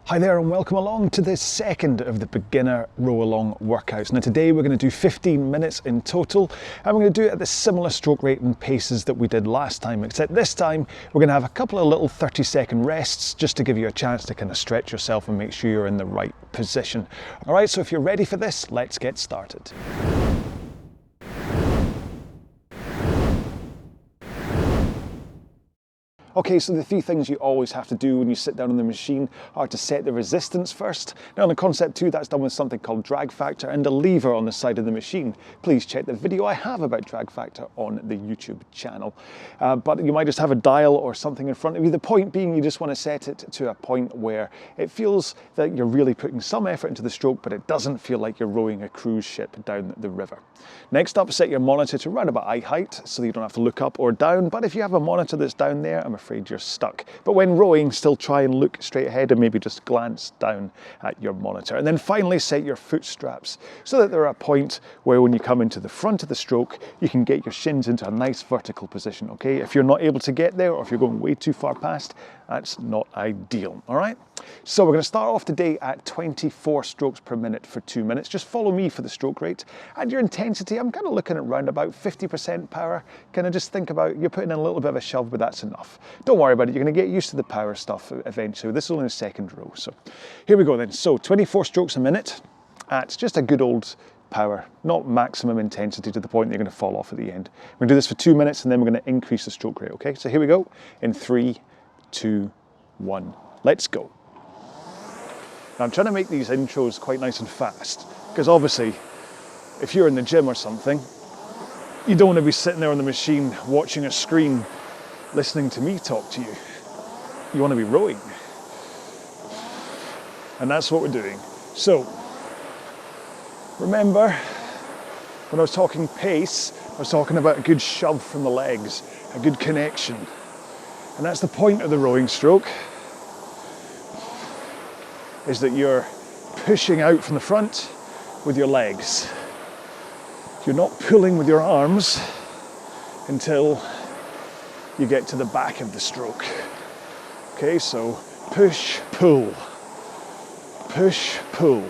Hi there and welcome along to the second of the beginner row along workouts. Now today we're going to do 15 minutes in total and we're going to do it at the similar stroke rate and paces that we did last time, except this time we're going to have a couple of little 30-second rests just to give you a chance to kind of stretch yourself and make sure you're in the right position. Alright, so if you're ready for this, let's get started. Okay, so the three things you always have to do when you sit down on the machine are to set the resistance first. Now on the Concept 2, that's done with something called drag factor and a lever on the side of the machine. Please check the video I have about drag factor on the YouTube channel. But you might just have a dial or something in front of you. The point being you just want to set it to a point where it feels that you're really putting some effort into the stroke, but it doesn't feel like you're rowing a cruise ship down the river. Next up, set your monitor to around about eye height so that you don't have to look up or down. But if you have a monitor that's down there, I'm afraid you're stuck. But when rowing, still try and look straight ahead and maybe just glance down at your monitor. And then finally set your foot straps so that they're at a point where when you come into the front of the stroke, you can get your shins into a nice vertical position, okay? If you're not able to get there or if you're going way too far past, that's not ideal, all right? So we're going to start off today at 24 strokes per minute for 2 minutes. Just follow me for the stroke rate. And your intensity, I'm kind of looking at around about 50% power. Kind of just think about, you're putting in a little bit of a shove, but that's enough. Don't worry about it, you're going to get used to the power stuff eventually. This is only the second row, so here we go then. So 24 strokes a minute at just a good old power, not maximum intensity to the point that you're going to fall off at the end. We're going to do this for 2 minutes and then we're going to increase the stroke rate, okay? So here we go in 3, 2, 1. Let's go. Now I'm trying to make these intros quite nice and fast because obviously if you're in the gym or something, you don't want to be sitting there on the machine watching a screen listening to me talk to you. You want to be rowing. And that's what we're doing. So remember when I was talking pace, I was talking about a good shove from the legs, a good connection. And that's the point of the rowing stroke, is that you're pushing out from the front with your legs. You're not pulling with your arms until you get to the back of the stroke. Okay, so push, pull, push, pull.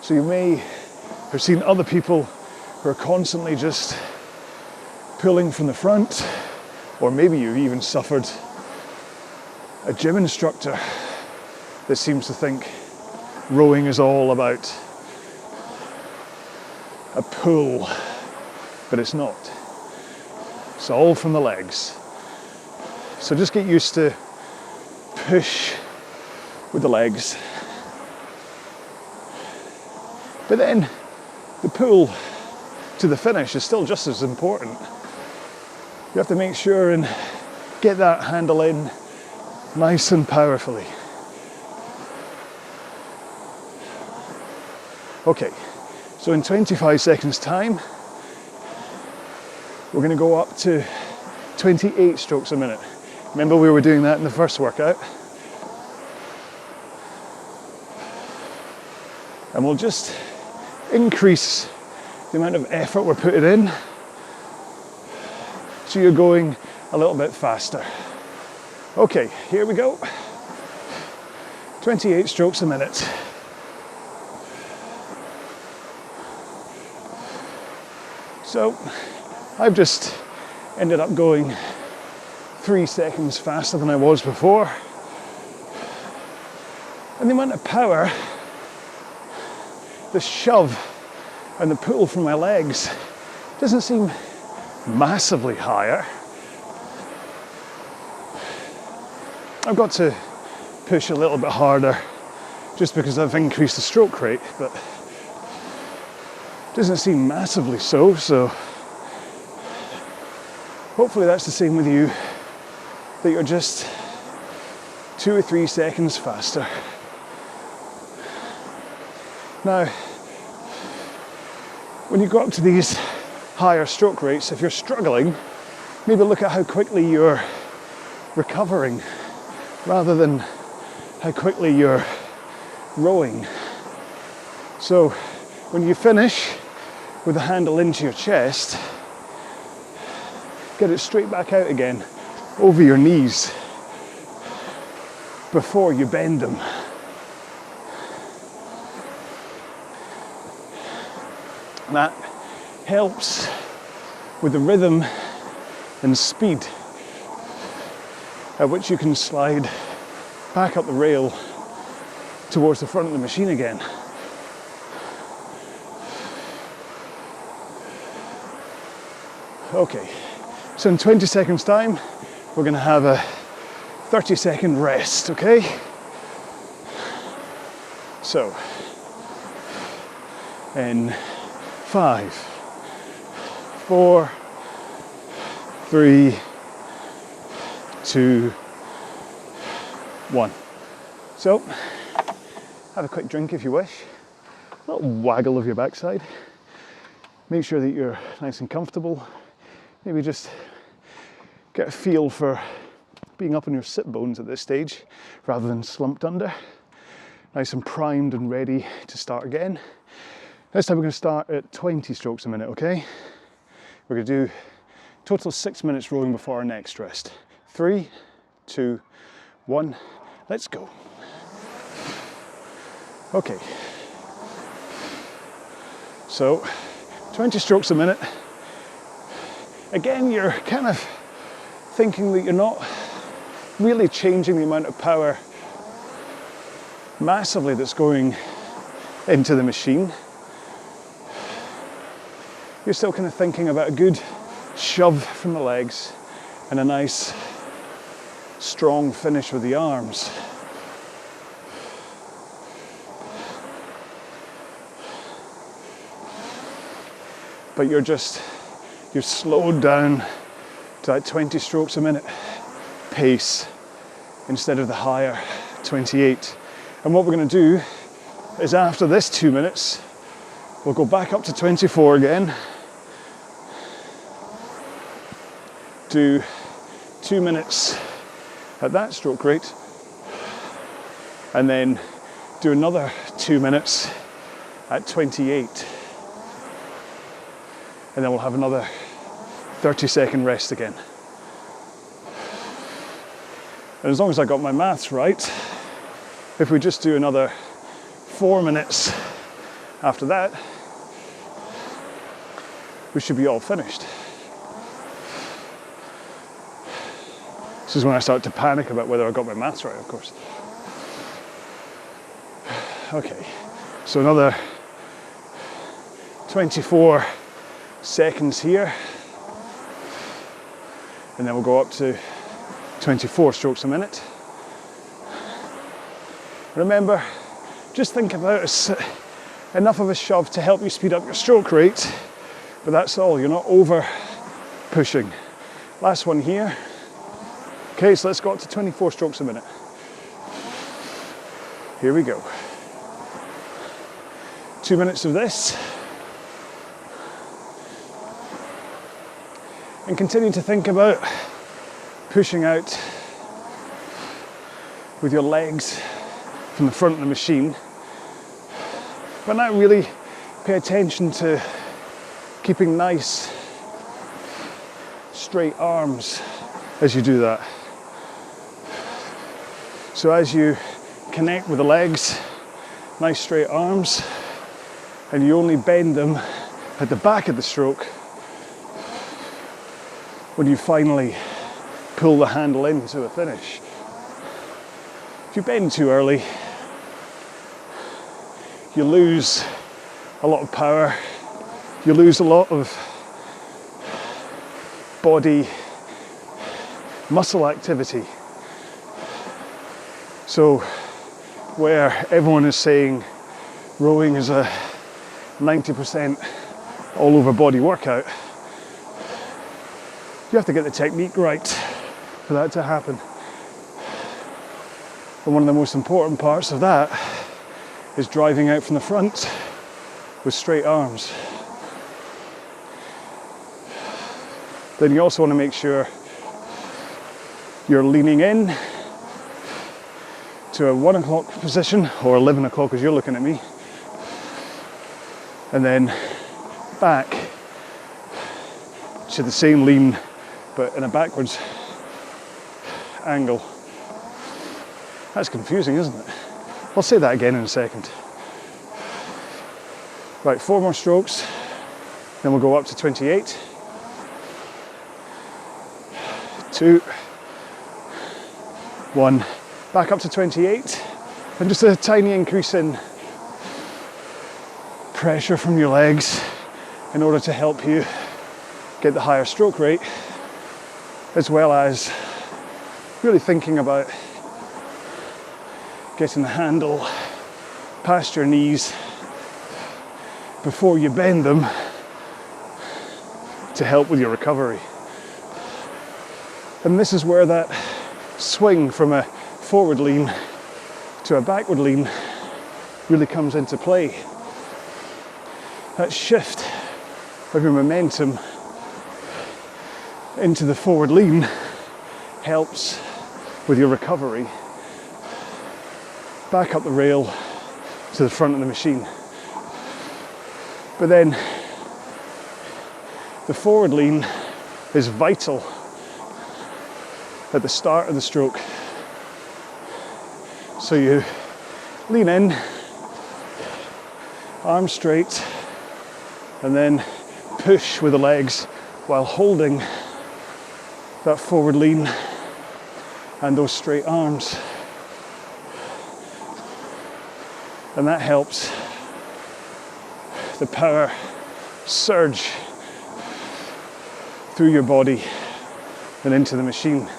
So you may have seen other people who are constantly just pulling from the front, or maybe you've even suffered a gym instructor that seems to think rowing is all about a pull, but it's not. It's all from the legs. So just get used to push with the legs. But then the pull to the finish is still just as important. You have to make sure and get that handle in nice and powerfully. Okay, so in 25 seconds time, we're going to go up to 28 strokes a minute. Remember we were doing that in the first workout. And we'll just increase the amount of effort we're putting in so you're going a little bit faster. Okay, here we go. 28 strokes a minute. So I've just ended up going 3 seconds faster than I was before. And the amount of power, the shove and the pull from my legs doesn't seem massively higher. I've got to push a little bit harder just because I've increased the stroke rate, but it doesn't seem massively so, so hopefully that's the same with you, that you're just 2 or 3 seconds faster. Now, when you go up to these higher stroke rates, if you're struggling, maybe look at how quickly you're recovering rather than how quickly you're rowing. So when you finish with the handle into your chest, get it straight back out again over your knees. before you bend them. And that helps with the rhythm and speed at which you can slide back up the rail towards the front of the machine again. Okay, so in 20 seconds time, we're gonna have a 30-second rest, okay? So, in 5, 4, 3, 2, 1. So, have a quick drink if you wish. A little waggle of your backside. Make sure that you're nice and comfortable. Maybe just get a feel for being up on your sit bones at this stage rather than slumped under. Nice and primed and ready to start again. This time we're going to start at 20 strokes a minute, okay? We're going to do total 6 minutes rowing before our next rest. 3, 2, 1, let's go. Okay. So, 20 strokes a minute. Again, you're kind of thinking that you're not really changing the amount of power massively that's going into the machine. You're still kind of thinking about a good shove from the legs and a nice strong finish with the arms. But you're slowed down to that 20 strokes a minute pace instead of the higher 28. And what we're going to do is after this 2 minutes, we'll go back up to 24 again. Do 2 minutes at that stroke rate, and then do another 2 minutes at 28. And then we'll have another 30-second rest again. And as long as I got my maths right, if we just do another 4 minutes after that, we should be all finished. This is when I start to panic about whether I got my maths right, of course. Okay, so another 24 seconds here, and then we'll go up to 24 strokes a minute. Remember, just think about enough of a shove to help you speed up your stroke rate, but that's all. You're not over pushing. Last one here. Okay, so let's go up to 24 strokes a minute. Here we go. 2 minutes of this. And continue to think about pushing out with your legs from the front of the machine. But now really pay attention to keeping nice straight arms as you do that. So as you connect with the legs, nice straight arms, and you only bend them at the back of the stroke when you finally pull the handle into a finish. If you bend too early, you lose a lot of power, you lose a lot of body muscle activity. So where everyone is saying rowing is a 90% all over body workout, you have to get the technique right for that to happen. And one of the most important parts of that is driving out from the front with straight arms. Then you also want to make sure you're leaning in to a 1 o'clock position, or 11 o'clock as you're looking at me, and then back to the same lean but in a backwards angle. That's confusing, isn't it? I'll say that again in a second. Right, 4 more strokes, then we'll go up to 28. 2, 1, back up to 28, and just a tiny increase in pressure from your legs in order to help you get the higher stroke rate, as well as really thinking about getting the handle past your knees before you bend them to help with your recovery. And this is where that swing from a forward lean to a backward lean really comes into play. That shift of your momentum into the forward lean helps with your recovery back up the rail to the front of the machine. But then the forward lean is vital at the start of the stroke. So you lean in, arms straight, and then push with the legs while holding that forward lean and those straight arms. And that helps the power surge through your body and into the machine,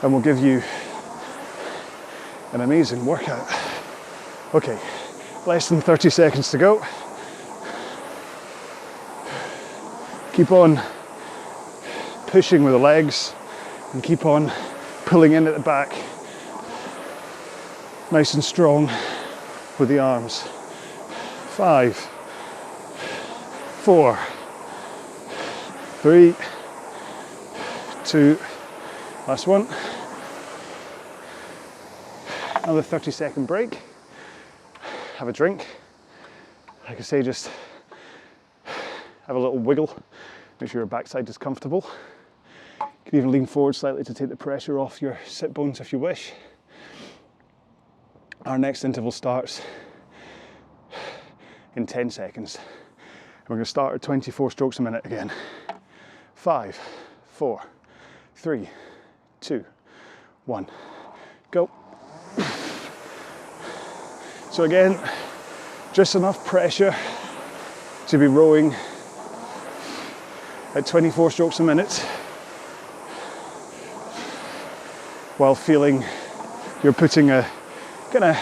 and will give you an amazing workout. Okay, less than 30 seconds to go. Keep on pushing with the legs and keep on pulling in at the back. Nice and strong with the arms. 5, 4, 3, 2, last one. Another 30-second break. Have a drink. Like I say, just have a little wiggle. Make sure your backside is comfortable. You can even lean forward slightly to take the pressure off your sit bones if you wish. Our next interval starts in 10 seconds. And we're going to start at 24 strokes a minute again. 5, 4, 3, 2, 1, go. So again, just enough pressure to be rowing at 24 strokes a minute while feeling you're putting a kind of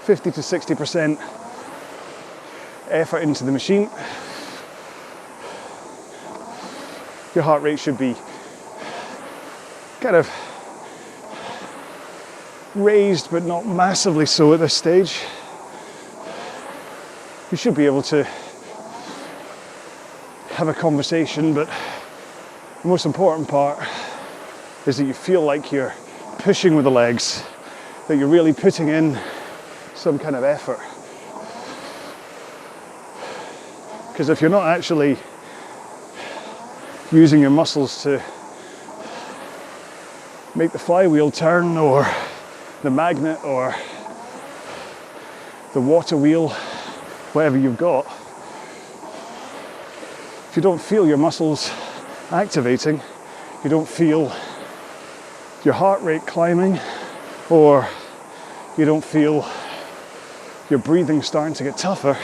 50 to 60% effort into the machine. Your heart rate should be kind of raised, but not massively so at this stage. You should be able to have a conversation, but the most important part is that you feel like you're pushing with the legs, that you're really putting in some kind of effort. Because if you're not actually using your muscles to make the flywheel turn, or the magnet, or the water wheel, whatever you've got, if you don't feel your muscles activating, you don't feel your heart rate climbing, or you don't feel your breathing starting to get tougher,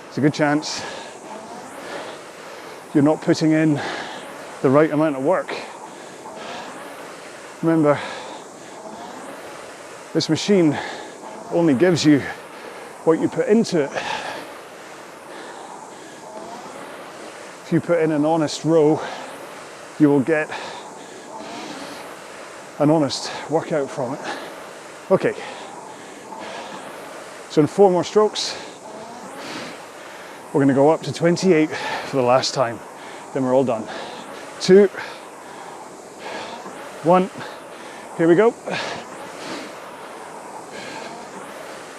it's a good chance you're not putting in the right amount of work. Remember, this machine only gives you what you put into it. If you put in an honest row, you will get an honest workout from it. Okay, so in 4 more strokes, we're going to go up to 28 for the last time. Then we're all done. 2, 1, here we go.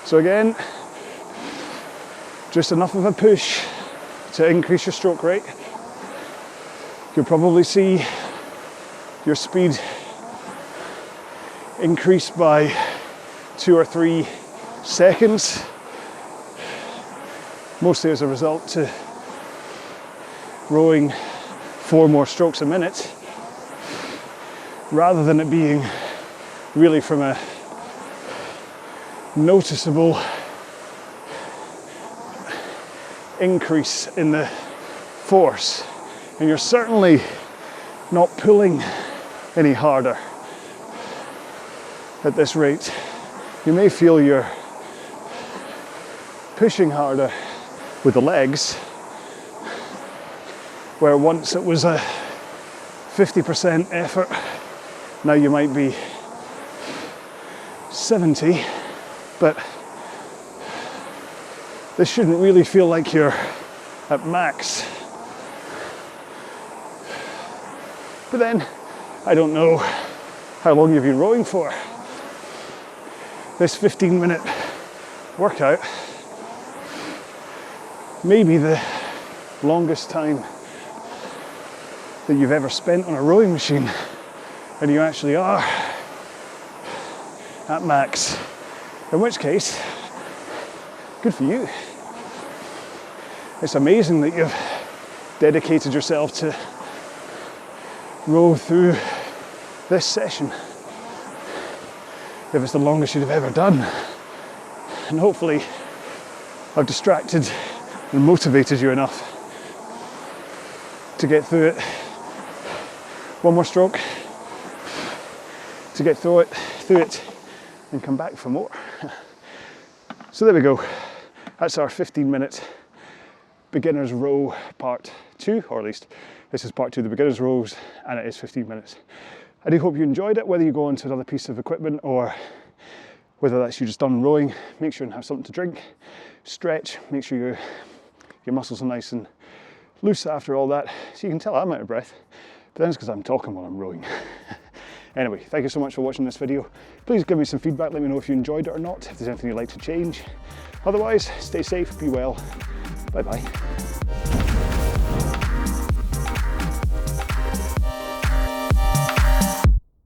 So again, just enough of a push to increase your stroke rate. You'll probably see your speed increase by 2 or 3 seconds, mostly as a result to rowing 4 more strokes a minute, rather than it being really from a noticeable increase in the force. And you're certainly not pulling any harder at this rate. You may feel you're pushing harder with the legs, where once it was a 50% effort, now you might be 70, but this shouldn't really feel like you're at max. But then, I don't know how long you've been rowing for. This 15-minute workout may be the longest time that you've ever spent on a rowing machine, and you actually are at max. In which case, good for you. It's amazing that you've dedicated yourself to row through this session, if it's the longest you'd have ever done. And hopefully I've distracted and motivated you enough to get through it. One more stroke to get through it and come back for more. So there we go. That's our 15-minute beginner's row part 2, or at least this is part 2 of the beginner's rows, and it is 15 minutes. I do hope you enjoyed it, whether you go onto another piece of equipment or whether that's you just done rowing. Make sure and have something to drink, stretch, make sure your muscles are nice and loose after all that. So you can tell I'm out of breath, but then it's because I'm talking while I'm rowing. Anyway, thank you so much for watching this video. Please give me some feedback, let me know if you enjoyed it or not, if there's anything you'd like to change. Otherwise, stay safe, be well, bye bye.